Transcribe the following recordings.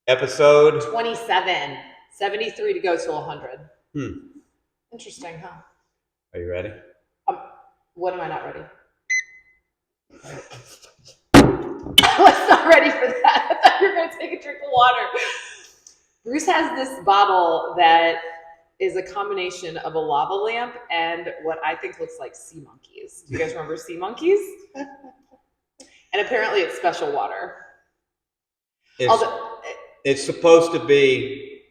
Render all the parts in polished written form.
Episode. 27. 73 to go till 100. Hmm. Interesting, huh? Are you ready? Um, what am I not ready? I was not ready for that. I thought you were going to take a drink of water. Bruce has this bottle that is a combination of a lava lamp and what I think looks like sea monkeys. Do you guys remember sea monkeys? And apparently it's special water. It's it's supposed to be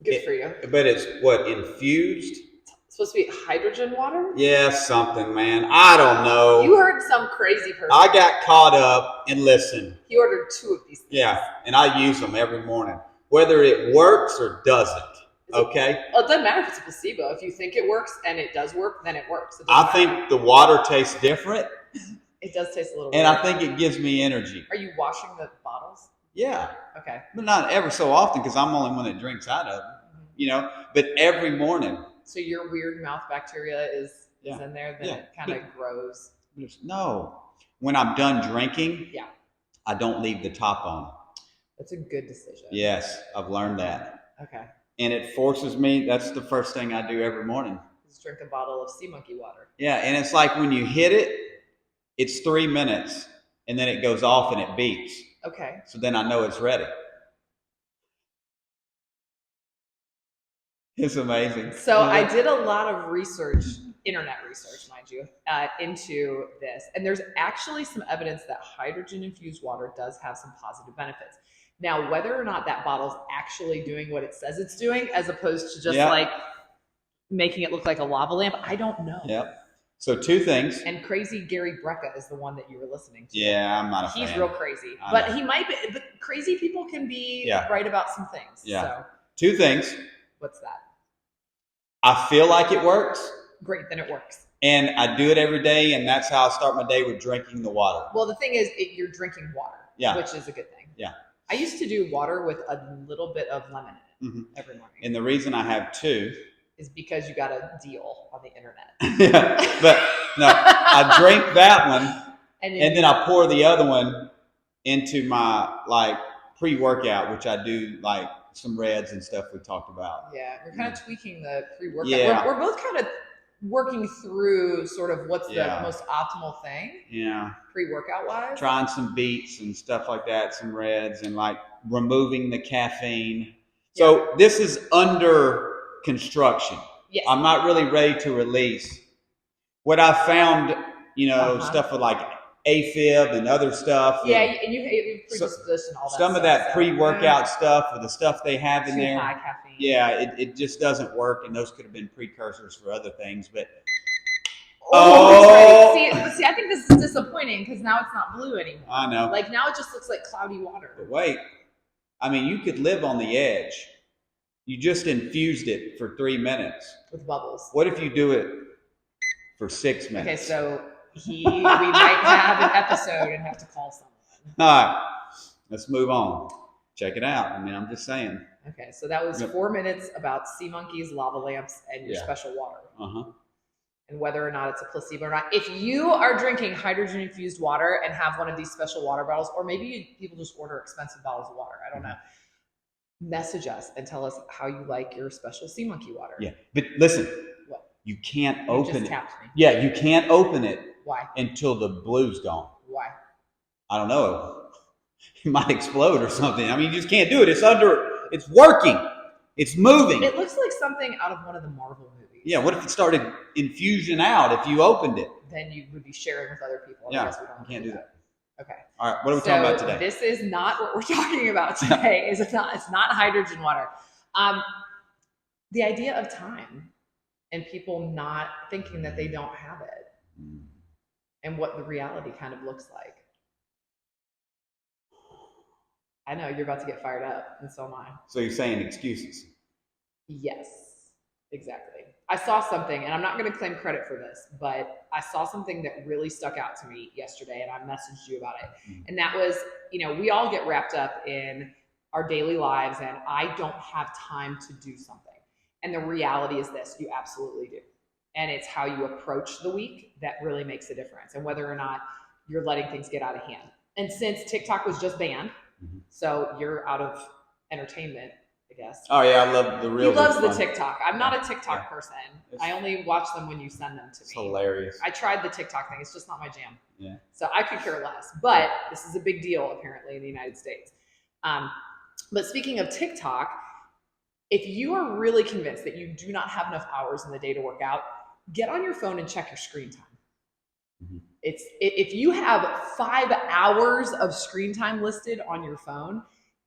Good for you. but it's what, infused? It's supposed to be hydrogen water? Yeah, something, man. I don't know. You heard some crazy person. I got caught up and listen. He ordered 2 of these things. Yeah, and I use them every morning, whether it works or doesn't. Okay. Well, it doesn't matter if it's a placebo. If you think it works and it does work, then it works. I think the water tastes different. It does taste a little and weird. I think it gives me energy. Are you washing the bottles? Yeah. Okay. But not ever so often, because I'm the only one that drinks out of them, but every morning. So your weird mouth bacteria is in there, then it kind of grows. No. When I'm done drinking, I don't leave the top on. That's a good decision. Yes, I've learned that. Okay. And it forces me, that's the first thing I do every morning. Just drink a bottle of sea monkey water. Yeah, and it's like when you hit it, it's 3 minutes, and then it goes off and it beeps. Okay. So then I know it's ready. It's amazing. So I did a lot of research, internet research, mind you, into this. And there's actually some evidence that hydrogen-infused water does have some positive benefits. Now, whether or not that bottle's actually doing what it says it's doing, as opposed to just like making it look like a lava lamp, I don't know. Yep. So 2 things. And crazy Gary Brecka is the one that you were listening to. Yeah, I'm not a fan. He's real crazy. But he might be, but crazy people can be right about some things. Yeah. So 2 things. What's that? I feel like it works. Great, then it works. And I do it every day, and that's how I start my day, with drinking the water. Well, the thing is, you're drinking water, which is a good thing. Yeah. I used to do water with a little bit of lemon in it every morning. And the reason I have 2 is because you got a deal on the internet. Yeah, but no, I drink that one, and then I pour the other one into my pre-workout, which I do some reds and stuff we talked about. Yeah, we're kind of tweaking the pre-workout. Yeah. We're both kind of working through sort of what's the most optimal thing. Yeah. Pre-workout wise. Trying some beets and stuff like that, some reds, and removing the caffeine. So this is under construction. Yes. I'm not really ready to release. What I found, stuff with AFib and other stuff. Yeah, and you predisposition all that. Some of that pre-workout stuff, or the stuff they have in there. Too high caffeine. Yeah, it just doesn't work, and those could have been precursors for other things. But see, I think this is disappointing because now it's not blue anymore. I know. Now it just looks like cloudy water. But wait, you could live on the edge. You just infused it for 3 minutes with bubbles. What if you do it for 6 minutes? Okay, so we might have an episode and have to call someone. All right, let's move on. Check it out. I'm just saying. Okay, so that was 4 minutes about sea monkeys, lava lamps, and your special water. And whether or not it's a placebo or not. If you are drinking hydrogen-infused water and have one of these special water bottles, or maybe people just order expensive bottles of water, I don't know. Message us and tell us how you like your special sea monkey water. Yeah, but listen. What? You can't open it. Tapped me. Yeah, you can't open it. Why? Until the blue's gone. Why? I don't know. It might explode or something. You just can't do it. It's working. It's moving. It looks like something out of one of the Marvel movies. Yeah, what if it started infusion out if you opened it? Then you would be sharing with other people. Yeah, we can't do that. Okay. All right. What are we talking about today? This is not what we're talking about today. It's not hydrogen water. The idea of time and people not thinking that they don't have it, and what the reality kind of looks like. I know you're about to get fired up, and so am I. So you're saying excuses? Yes, exactly. I saw something, and I'm not going to claim credit for this, but I saw something that really stuck out to me yesterday, and I messaged you about it. And that was, we all get wrapped up in our daily lives, and I don't have time to do something. And the reality is this, you absolutely do. And it's how you approach the week that really makes a difference, and whether or not you're letting things get out of hand. And since TikTok was just banned, so you're out of entertainment, I guess. Oh yeah, I love the real. He loves the TikTok. I'm not a TikTok person. I only watch them when you send them to me. It's hilarious. I tried the TikTok thing. It's just not my jam. Yeah. So I could care less. But this is a big deal apparently in the United States. But speaking of TikTok, if you are really convinced that you do not have enough hours in the day to work out, get on your phone and check your screen time. Mm-hmm. If you have 5 hours of screen time listed on your phone,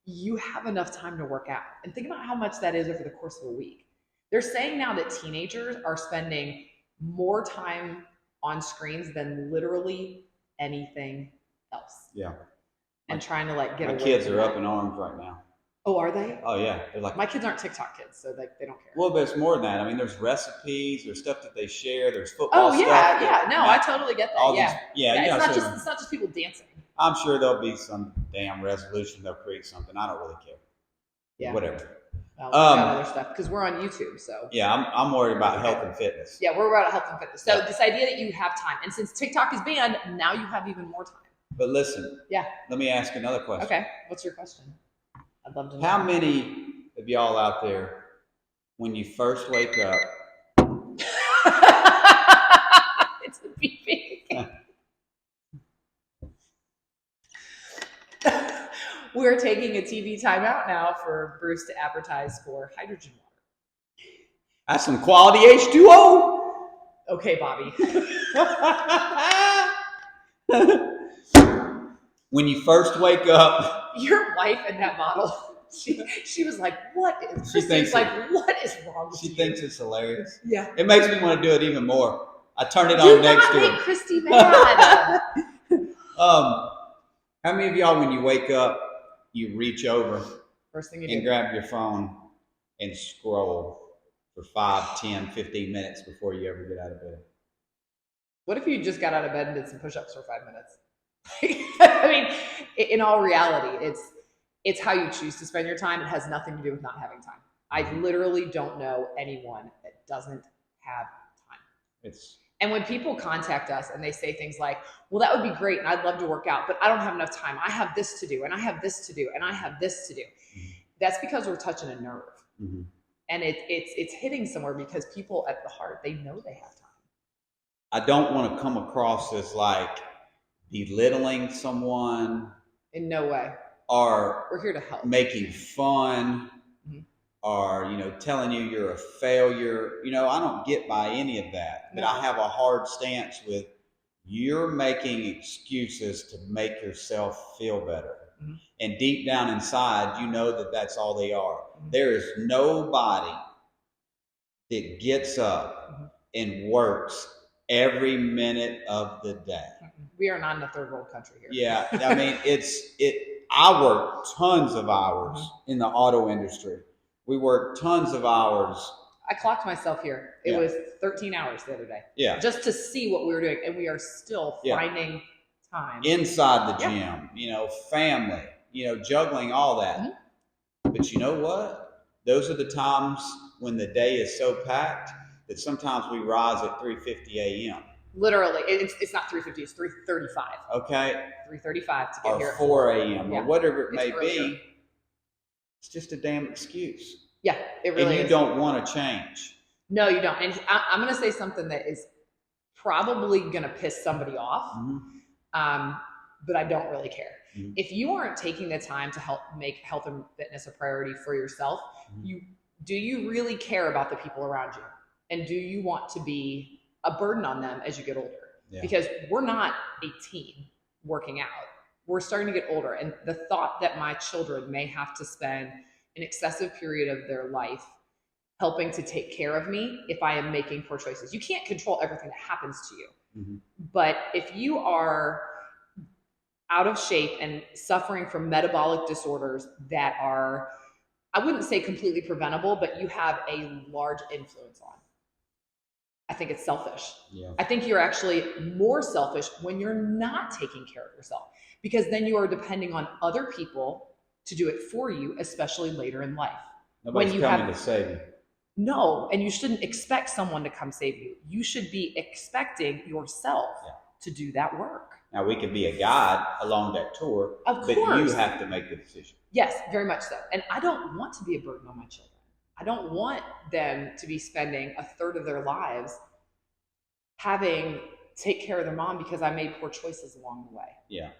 you have enough time to work out. And think about how much that is over the course of a week. They're saying now that teenagers are spending more time on screens than literally anything else. Yeah. And trying to like get my away. Kids are up in arms right now. Oh, are they? Oh yeah, they're like, my kids aren't TikTok kids, so they don't care. Well, but it's more than that. I mean, there's recipes, there's stuff that they share, there's football stuff. I totally get that. It's not just people dancing. I'm sure there'll be some damn resolution. They'll create something. I don't really care. Yeah. Whatever. Well, other stuff because we're on YouTube, so. Yeah, I'm worried about health and fitness. Yeah, we're about health and fitness. So this idea that you have time, and since TikTok is banned, now you have even more time. But listen. Yeah. Let me ask another question. Okay. What's your question? I'd love to know. How many of y'all out there, when you first wake up, it's a beeping. We're taking a TV timeout now for Bruce to advertise for hydrogen water. That's some quality H2O. Okay, Bobby. When you first wake up, your wife and that model, she was like, "What is?" She thinks like, "What is wrong with you?" She thinks it's hilarious. Yeah, it makes me want to do it even more. I turn it on next to her. Do not make Christy mad. How many of y'all, when you wake up, you reach over first thing you and grab your phone and scroll for 5, 10, 15 minutes before you ever get out of bed? What if you just got out of bed and did some push-ups for 5 minutes? I mean, in all reality, it's how you choose to spend your time. It has nothing to do with not having time. I literally don't know anyone that doesn't have time. And when people contact us and they say things like, well, that would be great and I'd love to work out, but I don't have enough time. I have this to do and I have this to do and I have this to do. Mm-hmm. That's because we're touching a nerve. Mm-hmm. And it's hitting somewhere because people at the heart, they know they have time. I don't want to come across as like belittling someone. In no way. Or we're here to help. Making fun. Mm-hmm. Or, telling you you're a failure. I don't get by any of that. But I have a hard stance with you're making excuses to make yourself feel better. Mm-hmm. And deep down inside, you know that that's all they are. Mm-hmm. There is nobody that gets up mm-hmm. and works every minute of the day. We are not in a third world country here. Yeah. I mean, I work tons of hours mm-hmm. in the auto industry. We work tons of hours. I clocked myself here. It was 13 hours the other day. Yeah. Just to see what we were doing. And we are still finding time. Inside the gym, family, juggling all that. Mm-hmm. But you know what? Those are the times when the day is so packed that sometimes we rise at 3:50 a.m. Literally. It's not 3:50, it's 3:35. Okay. 3:35 to get here. Or 4 a.m. or whatever it may be. It's just a damn excuse. Yeah, it really is. And you don't want to change. No, you don't. And I'm going to say something that is probably going to piss somebody off, mm-hmm. But I don't really care. Mm-hmm. If you aren't taking the time to help make health and fitness a priority for yourself, mm-hmm. Do you really care about the people around you? And do you want to be a burden on them as you get older? Yeah. Because we're not 18 working out. We're starting to get older. And the thought that my children may have to spend an excessive period of their life helping to take care of me if I am making poor choices. You can't control everything that happens to you. Mm-hmm. But if you are out of shape and suffering from metabolic disorders that are, I wouldn't say completely preventable, but you have a large influence on, I think it's selfish. Yeah. I think you're actually more selfish when you're not taking care of yourself, because then you are depending on other people to do it for you, especially later in life. Nobody's coming to save you. No, and you shouldn't expect someone to come save you. You should be expecting yourself to do that work. Now, we could be a guide along that tour, but you have to make the decision. Yes, very much so. And I don't want to be a burden on my children. I don't want them to be spending a third of their lives having take care of their mom because I made poor choices along the way. Yeah.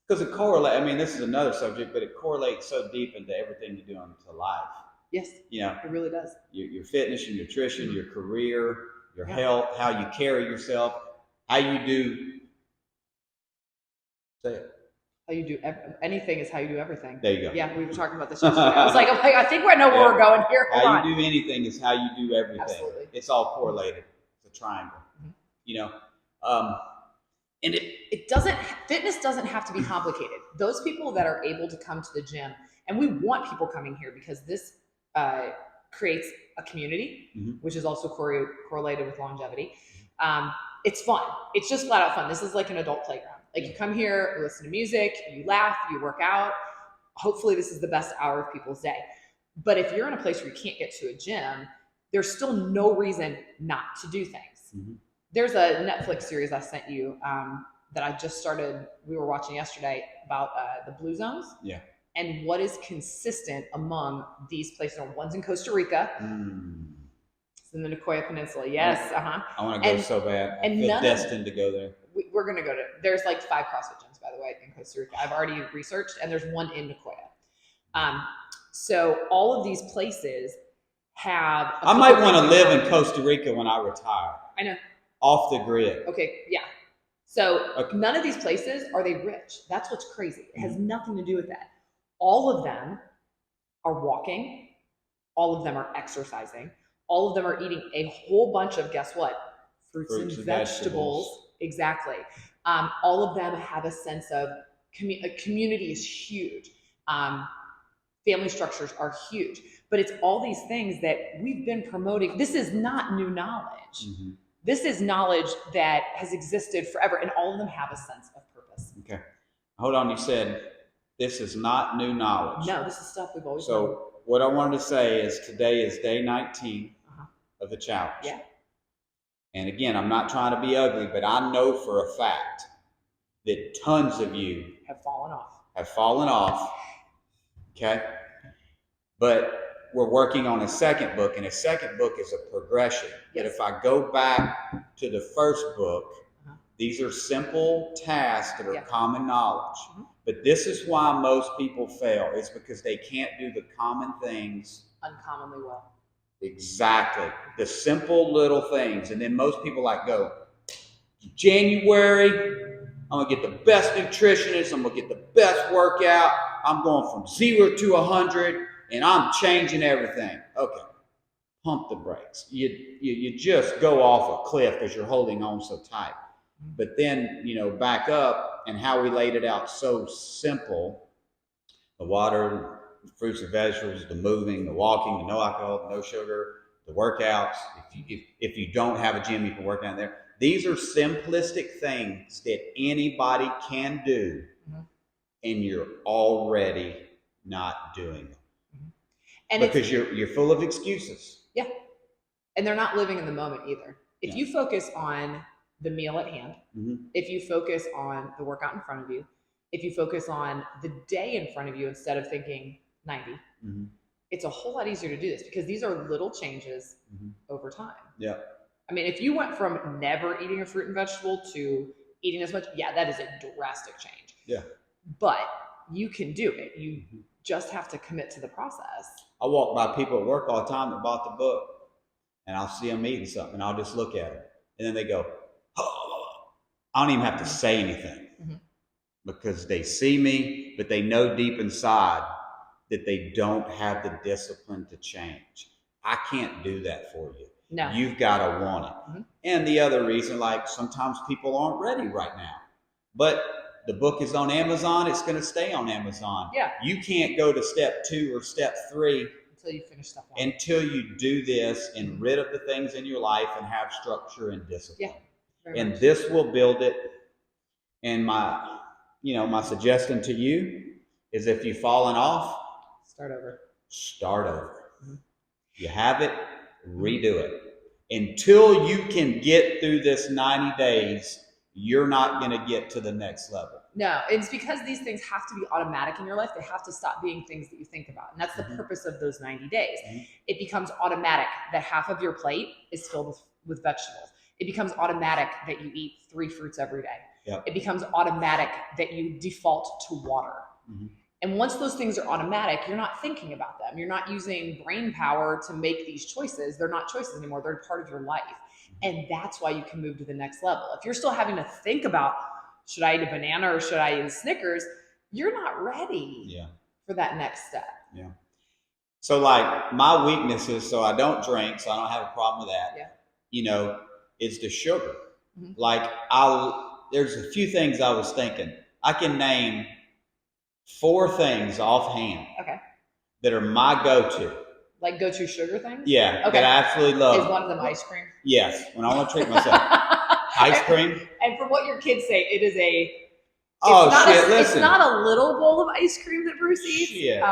Because it correlates, I mean, this is another subject, but it correlates so deep into everything you do into life. Yes. You know, it really does. Your fitness, your nutrition, your career, your health, how you carry yourself, how you do. Say it. How you do anything is how you do everything. There you go. Yeah, we were talking about this yesterday. I was like, I think I know where we're going here. How you do anything is how you do everything. Absolutely. It's all correlated. It's a triangle. You know, and it doesn't. Fitness doesn't have to be complicated. Those people that are able to come to the gym, and we want people coming here because this creates a community, which is also correlated with longevity. It's fun. It's just flat out fun. This is like an adult playground. Like you come here, you listen to music, you laugh, you work out. Hopefully this is the best hour of people's day. But if you're in a place where you can't get to a gym, there's still no reason not to do things. There's a Netflix series I sent you that I just started, we were watching yesterday about the Blue Zones. Yeah. And what is consistent among these places. One's in Costa Rica. It's in the Nicoya Peninsula. Yes. I want to go so bad. I feel destined to go there. We're going to go to, there's like 5 CrossFit gyms, by the way, in Costa Rica. I've already researched, and there's one in Nicoya. So all of these places have. I might want to live in Costa Rica when I retire. I know. Off the grid. Okay, yeah. So none of these places are they rich. That's what's crazy. It has nothing to do with that. All of them are walking. All of them are exercising. All of them are eating a whole bunch of, guess what? Fruits and vegetables. Exactly. All of them have a sense of community is huge. Family structures are huge. But it's all these things that we've been promoting. This is not new knowledge. This is knowledge that has existed forever, and all of them have a sense of purpose. Okay. Hold on. You said this is not new knowledge. No, this is stuff we've always known. So what I wanted to say is today is day 19 of the challenge. Yeah. And again, I'm not trying to be ugly, but I know for a fact that tons of you have fallen off. Okay. But we're working on a second book, and a second book is a progression. Yes. But if I go back to the first book, these are simple tasks that are common knowledge. But this is why most people fail. It's because they can't do the common things uncommonly well. Exactly. The simple little things. And then most people go, January, I'm going to get the best nutritionist. I'm going to get the best workout. I'm going from 0 to 100, and I'm changing everything. Okay. Pump the brakes. You just go off a cliff because you're holding on so tight. But then, back up, and how we laid it out so simple, the water, the fruits and vegetables, the moving, the walking, the no alcohol, no sugar, the workouts. If you don't have a gym, you can work out there. These are simplistic things that anybody can do, and you're already not doing them. And because you're full of excuses. Yeah. And they're not living in the moment either. If you focus on the meal at hand, if you focus on the workout in front of you, if you focus on the day in front of you instead of thinking 90, it's a whole lot easier to do this because these are little changes over time. Yeah. I mean, if you went from never eating a fruit and vegetable to eating as much, that is a drastic change. Yeah. But you can do it. You just have to commit to the process. I walk by people at work all the time that bought the book, and I'll see them eating something, and I'll just look at them, and then they go, oh. I don't even have to say anything because they see me, but they know deep inside that they don't have the discipline to change. I can't do that for you. No. You've got to want it. And the other reason, sometimes people aren't ready right now, but the book is on Amazon. It's going to stay on Amazon. Yeah. You can't go to step 2 or step 3 until you finish step 1. Until you do this and rid of the things in your life and have structure and discipline. Yeah. And this will build it. And my suggestion to you is if you've fallen off, start over. You have it, redo it. Until you can get through this 90 days, you're not going to get to the next level. No, it's because these things have to be automatic in your life. They have to stop being things that you think about. And that's the purpose of those 90 days. It becomes automatic that half of your plate is filled with vegetables. It becomes automatic that you eat 3 fruits every day. Yep. It becomes automatic that you default to water. And once those things are automatic, you're not thinking about them. You're not using brain power to make these choices. They're not choices anymore. They're part of your life. And that's why you can move to the next level. If you're still having to think about, should I eat a banana or should I eat a Snickers? You're not ready for that next step. Yeah. So like my weaknesses, so I don't drink, so I don't have a problem with that. Yeah. You know, is the sugar. Like there's a few things I was thinking. I can name 4 things offhand. Okay. That are my go-to. Like go-to sugar things? Yeah. Okay. That I absolutely love. Is one of them ice cream? Yes. When I want to treat myself. Ice cream. And from what your kids say, it is a. Listen. It's not a little bowl of ice cream that Bruce eats. Shit.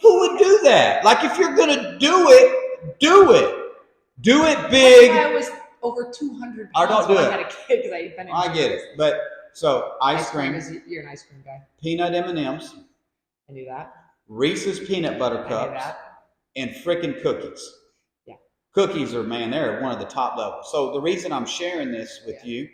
Who would do that? Like if you're gonna do it, do it. Do it big. That's why I was over 200 pounds I don't do when it. I had a kid because I've been in I get it. But so ice cream. You're an ice cream guy. Peanut M&Ms. I knew that. Reese's peanut butter I knew cups. that. And freaking cookies. Yeah. Cookies are, man, they're one of the top levels. So the reason I'm sharing this with you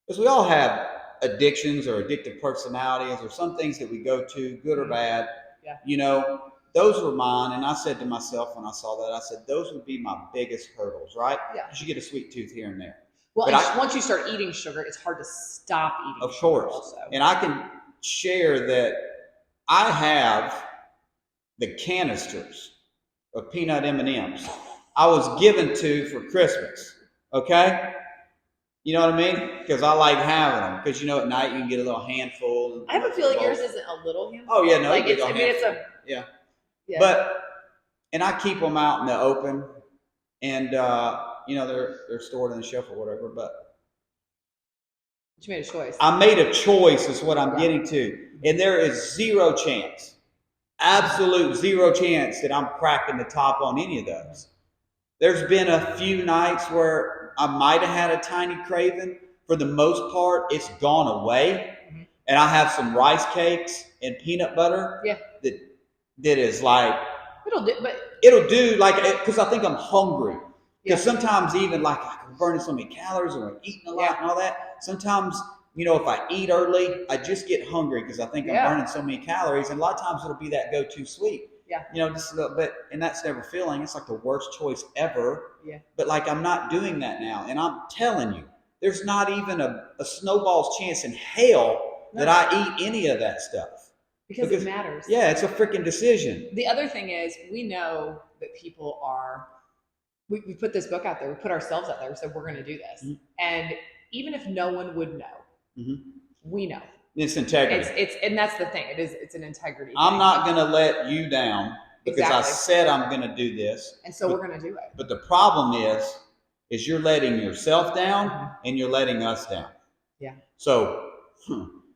is we all have addictions or addictive personalities or some things that we go to, good or bad. Yeah. You know, those were mine. And I said to myself when I saw that, I said, those would be my biggest hurdles, right? Yeah. Because you get a sweet tooth here and there. Well, once you start eating sugar, it's hard to stop eating of sugar course. also. And I can share that I have the canisters of peanut M&Ms I was given to for Christmas. Okay? You know what I mean? Because I like having them. Because you know, at night you can get a little handful. I have a feeling yours isn't a little handful. Oh yeah, no. Like it's a yeah. But and I keep them out in the open, and you know they're stored in the shelf or whatever. But you made a choice. I made a choice. Is what I'm getting to, and there is zero chance, absolute zero chance that I'm cracking the top on any of those. There's been a few nights where I might have had a tiny craving. For the most part, it's gone away. And I have some rice cakes and peanut butter. Yeah. That is like it'll do like because I think I'm hungry. Because sometimes even like I'm burning so many calories or I'm eating a lot and all that. Sometimes, you know, if I eat early, I just get hungry because I think I'm burning so many calories. And a lot of times it'll be that go-to sweet. Yeah. You know, just a little bit, and that's never filling. It's like the worst choice ever. Yeah. But like I'm not doing that now. And I'm telling you, there's not even a snowball's chance in hell that I eat any of that stuff. Because it matters. Yeah, it's a freaking decision. The other thing is we know that people are, we put this book out there, we put ourselves out there, we said we're going to do this. And even if no one would know, we know. It's integrity. And that's the thing. It's an integrity I'm thing. not going to let you down because I said I'm going to do this. And so we're going to do it. But the problem is you're letting yourself down and you're letting us down. Yeah. So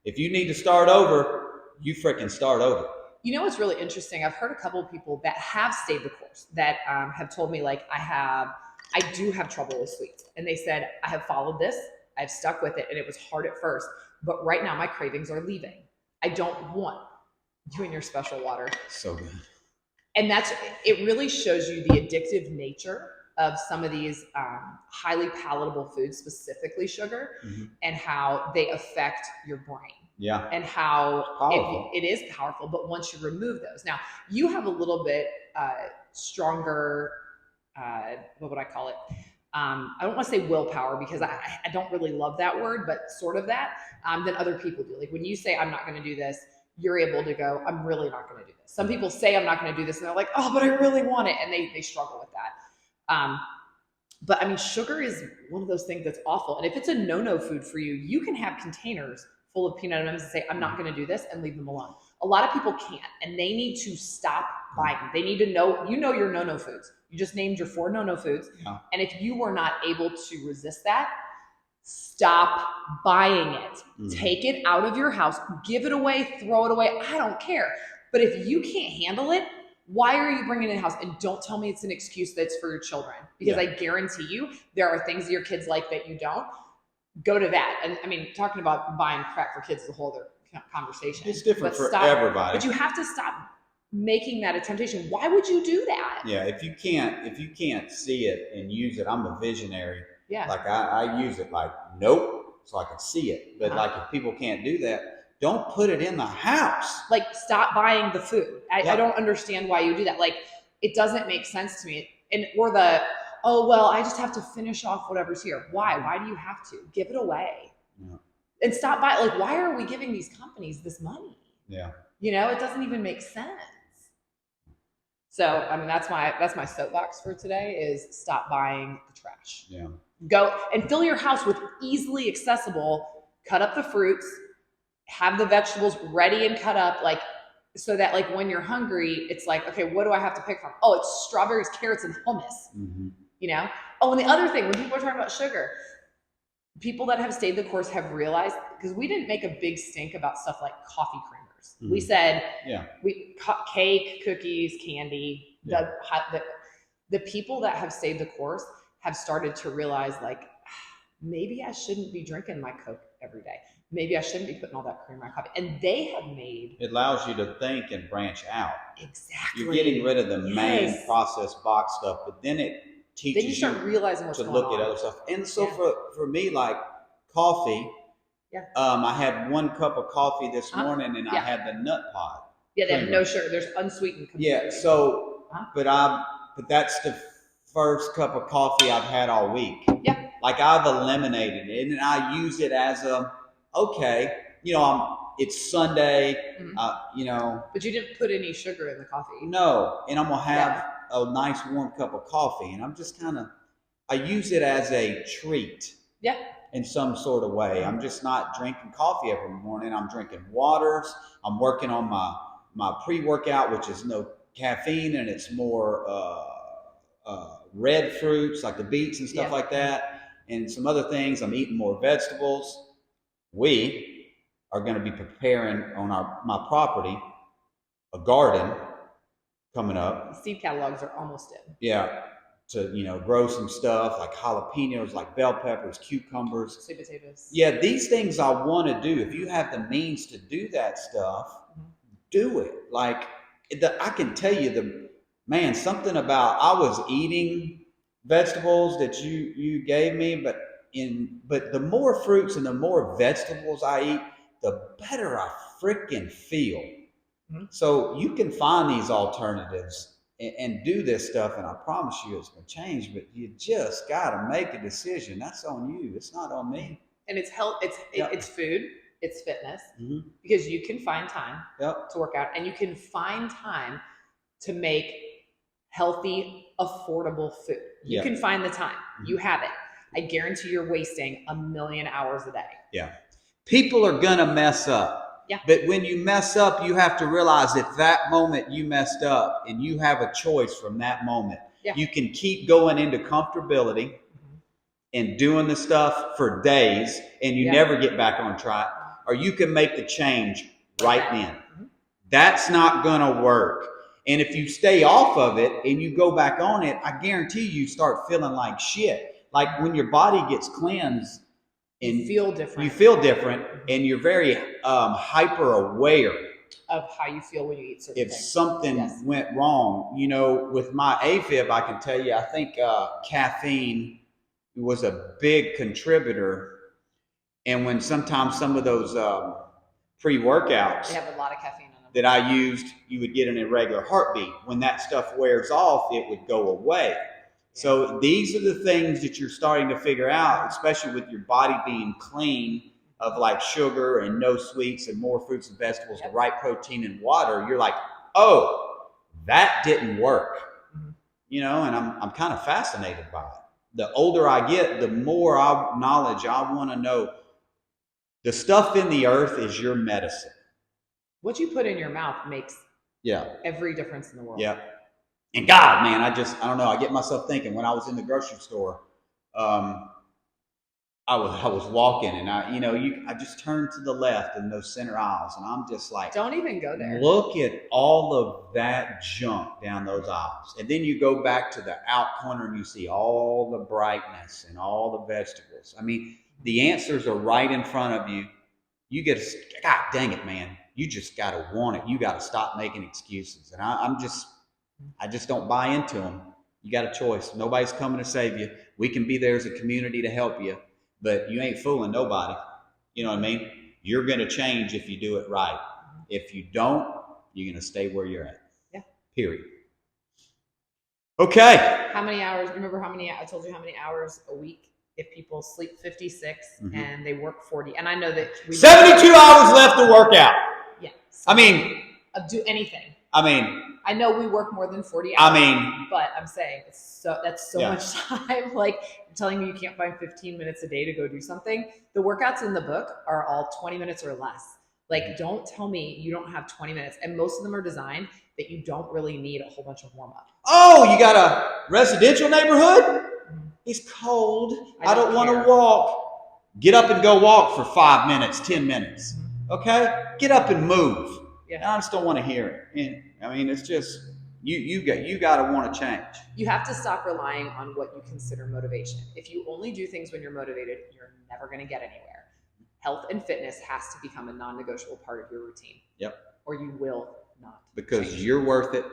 if you need to start over, you freaking start over. You know what's really interesting? I've heard a couple of people that have stayed the course that have told me like I do have trouble with sweets. And they said, I have followed this. I've stuck with it and it was hard at first. But right now my cravings are leaving. I don't want you and your special water. So good. And it really shows you the addictive nature of some of these highly palatable foods, specifically sugar, and how they affect your brain. Yeah. And how it is powerful, but once you remove those. Now, you have a little bit stronger, what would I call it? I don't want to say willpower because I don't really love that word, but sort of that, than other people do. Like when you say, I'm not going to do this, you're able to go, I'm really not going to do this. Some people say, I'm not going to do this, and they're like, oh, but I really want it. And they struggle with that. But I mean, sugar is one of those things that's awful. And if it's a no-no food for you, you can have containers full of peanut M&Ms and say, I'm not going to do this, and leave them alone. A lot of people can't, and they need to stop buying them. They need to know, your no-no foods. You just named your 4 no-no foods. Yeah. And if you were not able to resist that, stop buying it. Take it out of your house, give it away, throw it away. I don't care. But if you can't handle it, why are you bringing it in the house? And don't tell me it's an excuse that's for your children, because I guarantee you there are things that your kids like that you don't. go to that. And I mean, talking about buying crap for kids is a whole other conversation. It's different for everybody. But you have to stop making that a temptation. Why would you do that? Yeah, if you can't see it and use it, I'm a visionary. Yeah. Like I use it like, nope, so I can see it. But like if people can't do that, don't put it in the house. Like stop buying the food. I don't understand why you do that. Like it doesn't make sense to me. And or oh well, I just have to finish off whatever's here. Why? Why do you have to? Give it away. Yeah. And stop buying. Like, why are we giving these companies this money? Yeah. You know, it doesn't even make sense. So I mean that's my soapbox for today is stop buying the trash. Yeah. Go and fill your house with easily accessible, cut up the fruits, have the vegetables ready and cut up, like so that like when you're hungry, it's like, okay, what do I have to pick from? Oh, it's strawberries, carrots, and hummus. Mm-hmm. You know? Oh, and the other thing, when people are talking about sugar, people that have stayed the course have realized, because we didn't make a big stink about stuff like coffee creamers. Mm-hmm. We said, cake, cookies, candy. Yeah. The people that have stayed the course have started to realize, like, maybe I shouldn't be drinking my Coke every day. Maybe I shouldn't be putting all that cream in my coffee. And they have made... It allows you to think and branch out. Exactly. You're getting rid of the main processed box stuff, but then it teaches you start realizing what's to going look on. At other stuff. And so for me, like coffee, I had 1 cup of coffee this morning and I had the nut pod. Yeah, they have no sugar. There's unsweetened. Yeah, so, but that's the first cup of coffee I've had all week. Yeah. Like I've eliminated it and I use it as okay, you know, it's Sunday, you know. But you didn't put any sugar in the coffee. No, and I'm going to have a nice warm cup of coffee. And I'm just I use it as a treat. Yeah. In some sort of way. I'm just not drinking coffee every morning. I'm drinking waters. I'm working on my pre-workout, which is no caffeine, and it's more red fruits like the beets and stuff like that, and some other things. I'm eating more vegetables. We are going to be preparing on my property a garden coming up. Seed catalogs are almost in. Yeah, to grow some stuff like jalapenos, like bell peppers, cucumbers, sweet potatoes. Yeah, these things I want to do. If you have the means to do that stuff, do it. Like I can tell you something about I was eating vegetables that you gave me, but the more fruits and the more vegetables I eat, the better I freaking feel. Mm-hmm. So you can find these alternatives and do this stuff, and I promise you it's going to change, but you just got to make a decision. That's on you. It's not on me. And it's health. It's food. It's fitness. Mm-hmm. Because you can find time to work out, and you can find time to make healthy, affordable food. You can find the time. Mm-hmm. You have it. I guarantee you're wasting 1,000,000 hours a day. Yeah. People are going to mess up. Yeah. But when you mess up, you have to realize at that moment you messed up and you have a choice from that moment. Yeah. You can keep going into comfortability and doing the stuff for days and you never get back on track, or you can make the change right then. Mm-hmm. That's not going to work. And if you stay off of it and you go back on it, I guarantee you start feeling like shit. Like when your body gets cleansed, and you feel different. You feel different, and you're very hyper aware of how you feel when you eat certain things. If something went wrong, with my AFib, I can tell you, I think caffeine was a big contributor. And when sometimes some of those pre-workouts they have a lot of caffeine in them that I used, you would get an irregular heartbeat. When that stuff wears off, it would go away. So these are the things that you're starting to figure out, especially with your body being clean of like sugar and no sweets and more fruits and vegetables, the right protein and water. You're like, oh, that didn't work, and I'm kind of fascinated by it. The older I get, the more knowledge I want to know. The stuff in the earth is your medicine. What you put in your mouth makes every difference in the world. Yeah. And God, man, I don't know. I get myself thinking when I was in the grocery store, I was walking and I just turned to the left in those center aisles and I'm just like, don't even go there. Look at all of that junk down those aisles. And then you go back to the out corner and you see all the brightness and all the vegetables. I mean, The answers are right in front of you. You get to, God dang it, man. You just got to want it. You got to stop making excuses. And I just don't buy into them. You got a choice. Nobody's coming to save you. We can be there as a community to help you, but you ain't fooling nobody. You know what I mean? You're going to change if you do it right. If you don't, you're going to stay where you're at. Yeah. Period. Okay. How many hours? Remember I told you how many hours a week if people sleep 56 and they work 40. And I know that 72 hours left to work out. Yeah. I mean, do anything. I know we work more than 40 hours. But I'm saying that's so yeah. much time. Like, you're telling me you can't find 15 minutes a day to go do something. The workouts in the book are all 20 minutes or less. Like, don't tell me you don't have 20 minutes. And most of them are designed that you don't really need a whole bunch of warm up. Oh, you got a residential neighborhood? It's cold. I don't want to walk. Get up and go walk for 5 minutes, 10 minutes. Okay? Get up and move. Yeah. I just don't want to hear it. I mean, it's just you got to want to change. You have to stop relying on what you consider motivation. If you only do things when you're motivated, you're never going to get anywhere. Health and fitness has to become a non-negotiable part of your routine. Yep. Or you will not. Because change. You're worth it.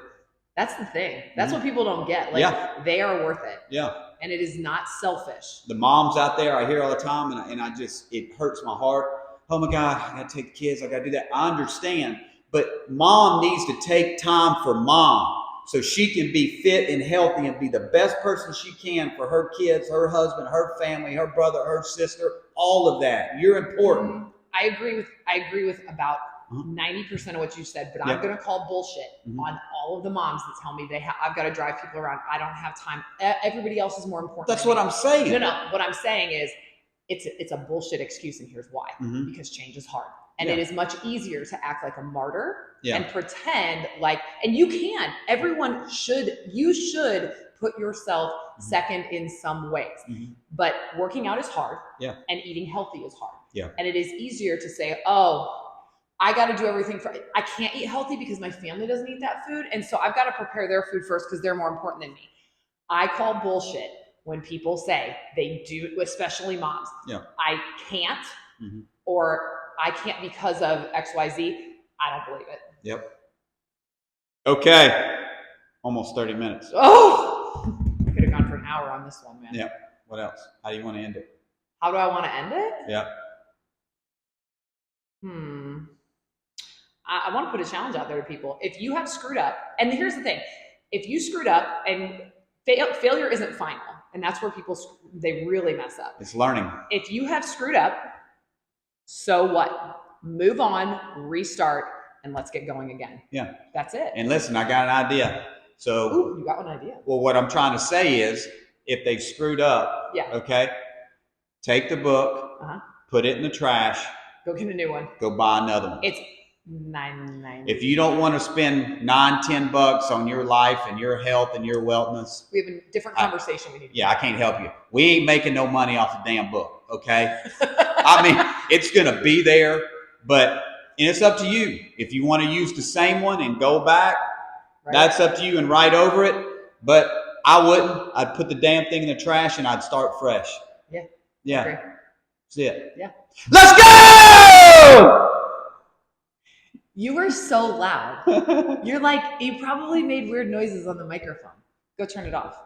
That's the thing. That's what people don't get. Like, they are worth it. Yeah. And it is not selfish. The moms out there, I hear all the time, and it hurts my heart. Oh my God, I got to take the kids. I got to do that. I understand. But mom needs to take time for mom so she can be fit and healthy and be the best person she can for her kids, her husband, her family, her brother, her sister, all of that. You're important. I agree with about 90% of what you said, but I'm going to call bullshit on all of the moms that tell me I've got to drive people around. I don't have time. Everybody else is more important. That's what I'm saying. No. What I'm saying is it's a bullshit excuse, and here's why. Because change is hard. And it is much easier to act like a martyr and pretend like, and you can, you should put yourself second in some ways. But working out is hard and eating healthy is hard. And it is easier to say, oh, I got to do everything I can't eat healthy because my family doesn't eat that food. And so I've got to prepare their food first because they're more important than me. I call bullshit when people say they do, especially moms. I can't or I can't because of XYZ. I don't believe it. Yep. Okay. Almost 30 minutes. Oh, I could have gone for an hour on this one, man. Yep. What else? How do you want to end it? How do I want to end it? Yeah. I want to put a challenge out there to people. If you have screwed up, and here's the thing, if you screwed up and failure isn't final, and that's where they really mess up. It's learning. If you have screwed up, so what? Move on, restart, and let's get going again. Yeah. That's it. And listen, I got an idea. So, ooh, you got an idea. Well, what I'm trying to say is, if they've screwed up, okay, take the book, put it in the trash. Go get a new one. Go buy another one. It's $9.99. If you don't want to spend $9-10 on your life and your health and your wellness, we have a different conversation we need to I can't help you. We ain't making no money off the damn book, okay? I mean, it's gonna be there, but it's up to you. If you want to use the same one and go back, that's up to you and write over it. But I wouldn't. I'd put the damn thing in the trash and I'd start fresh. Yeah. Okay. That's it. Yeah. Let's go! You were so loud. You probably made weird noises on the microphone. Go turn it off.